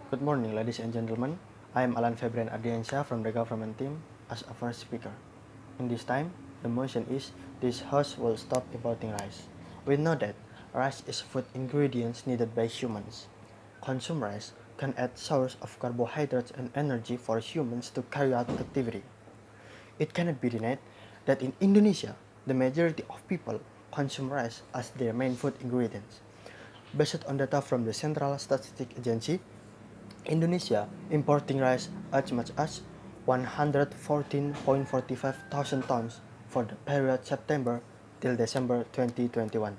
Good morning, ladies and gentlemen. I am Febryan Ardiansyah from the government team as a first speaker. In this time, the motion is this House will stop importing rice. We know that rice is food ingredients needed by humans. Consume rice can add source of carbohydrates and energy for humans to carry out activity. It cannot be denied that in Indonesia, the majority of people consume rice as their main food ingredients. Based on data from the Central Statistics Agency, Indonesia importing rice as much as 114.45 thousand tons for the period September till December 2021.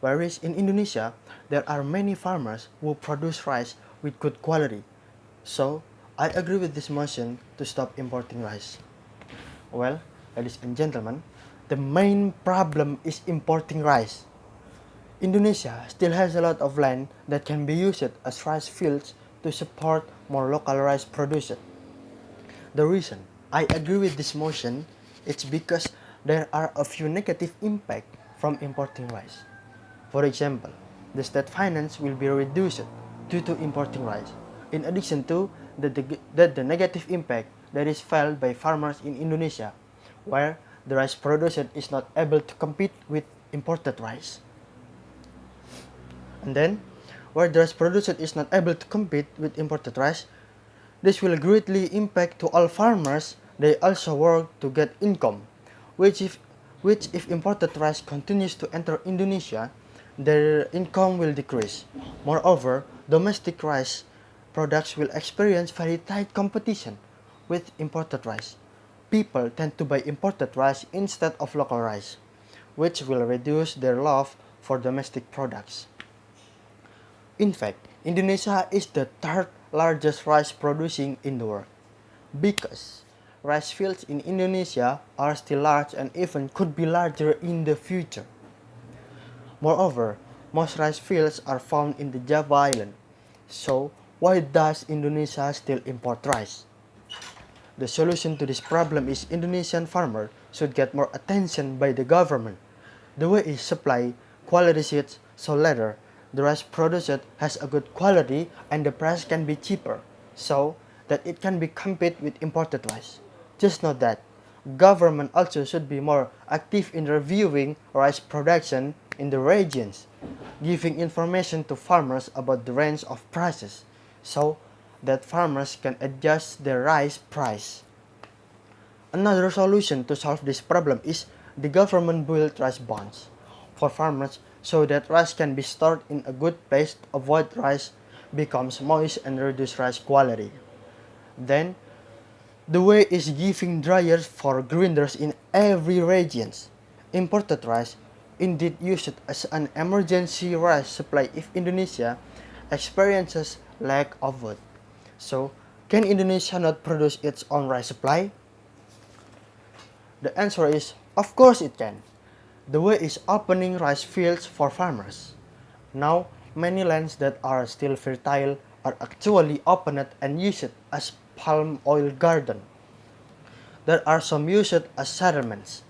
Whereas in Indonesia, there are many farmers who produce rice with good quality. So, I agree with this motion to stop importing rice. Well, ladies and gentlemen, the main problem is importing rice. Indonesia still has a lot of land that can be used as rice fields to support more local rice production. The reason I agree with this motion is because there are a few negative impacts from importing rice. For example, the state finance will be reduced due to importing rice. In addition to the negative impact that is felt by farmers in Indonesia, where the rice production is not able to compete with imported rice. And then, where the rice production is not able to compete with imported rice, this will greatly impact to all farmers. They also work to get income, which if imported rice continues to enter Indonesia, their income will decrease. Moreover, domestic rice products will experience very tight competition with imported rice. People tend to buy imported rice instead of local rice, which will reduce their love for domestic products. In fact, Indonesia is the third largest rice producing in the world because rice fields in Indonesia are still large and even could be larger in the future. Moreover, most rice fields are found in the Java Island. So, why does Indonesia still import rice? The solution to this problem is Indonesian farmers should get more attention by the government. The way is supply quality seeds so later the rice produced has a good quality and the price can be cheaper so that it can be compete with imported rice. Just note that government also should be more active in reviewing rice production in the regions, giving information to farmers about the range of prices so that farmers can adjust their rice price. Another solution to solve this problem is the government built rice bonds for farmers so that rice can be stored in a good place to avoid rice becomes moist and reduce rice quality. Then, the way is giving dryers for grinders in every region. Imported rice indeed used as an emergency rice supply if Indonesia experiences lack of wood. So, can Indonesia not produce its own rice supply? The answer is, of course it can. The way is opening rice fields for farmers. Now, many lands that are still fertile are actually opened and used as palm oil garden. There are some used as settlements.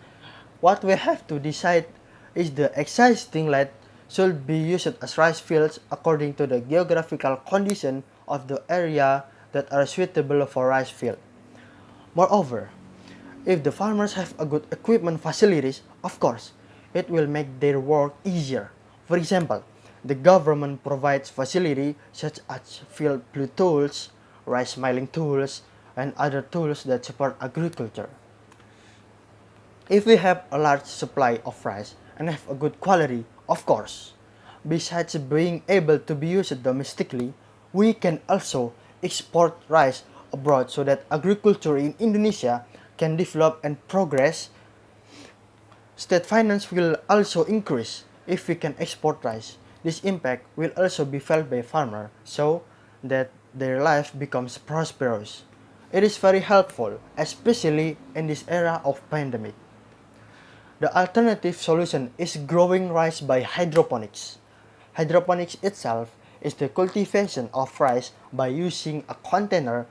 What we have to decide is the existing land should be used as rice fields according to the geographical condition of the area that are suitable for rice field. Moreover, if the farmers have a good equipment facilities, of course, it will make their work easier. For example, the government provides facilities such as field plough tools, rice milling tools, and other tools that support agriculture. If we have a large supply of rice and have a good quality, of course, besides being able to be used domestically, we can also export rice abroad so that agriculture in Indonesia can develop and progress. State finance will also increase if we can export rice. This impact will also be felt by farmers so that their life becomes prosperous. It is very helpful, especially in this era of pandemic. The alternative solution is growing rice by hydroponics. Hydroponics itself is the cultivation of rice by using a container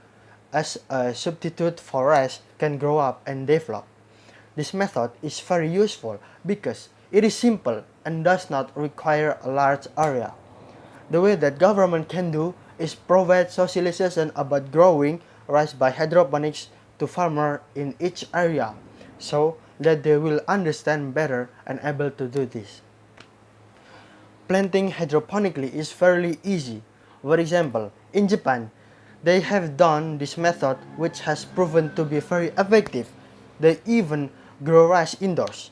as a substitute for rice can grow up and develop. This method is very useful because it is simple and does not require a large area. The way that government can do is provide socialization about growing rice by hydroponics to farmers in each area so that they will understand better and able to do this. Planting hydroponically is fairly easy. For example, in Japan, they have done this method which has proven to be very effective. They even grow rice indoors.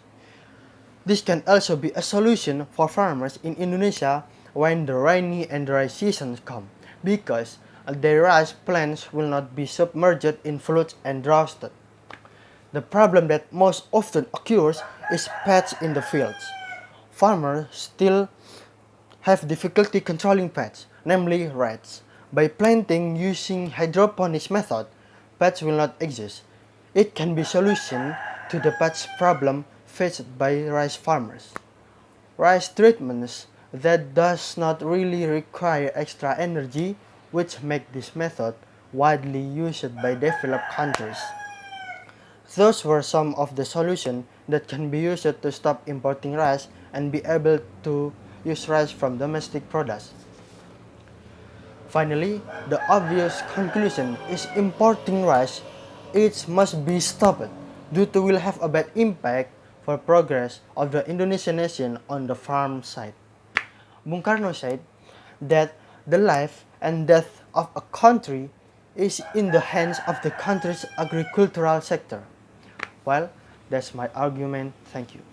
This can also be a solution for farmers in Indonesia when the rainy and dry seasons come, because their rice plants will not be submerged in floods and droughted. The problem that most often occurs is pests in the fields. Farmers still have difficulty controlling pests, namely rats. By planting using hydroponics method, pests will not exist. It can be solution to the pests problem faced by rice farmers. Rice treatments that does not really require extra energy, which make this method widely used by developed countries. Those were some of the solutions that can be used to stop importing rice and be able to use rice from domestic products. Finally, the obvious conclusion is importing rice it must be stopped due to will have a bad impact for progress of the Indonesian nation on the farm side. Bung Karno said that the life and death of a country is in the hands of the country's agricultural sector. Well, that's my argument. Thank you.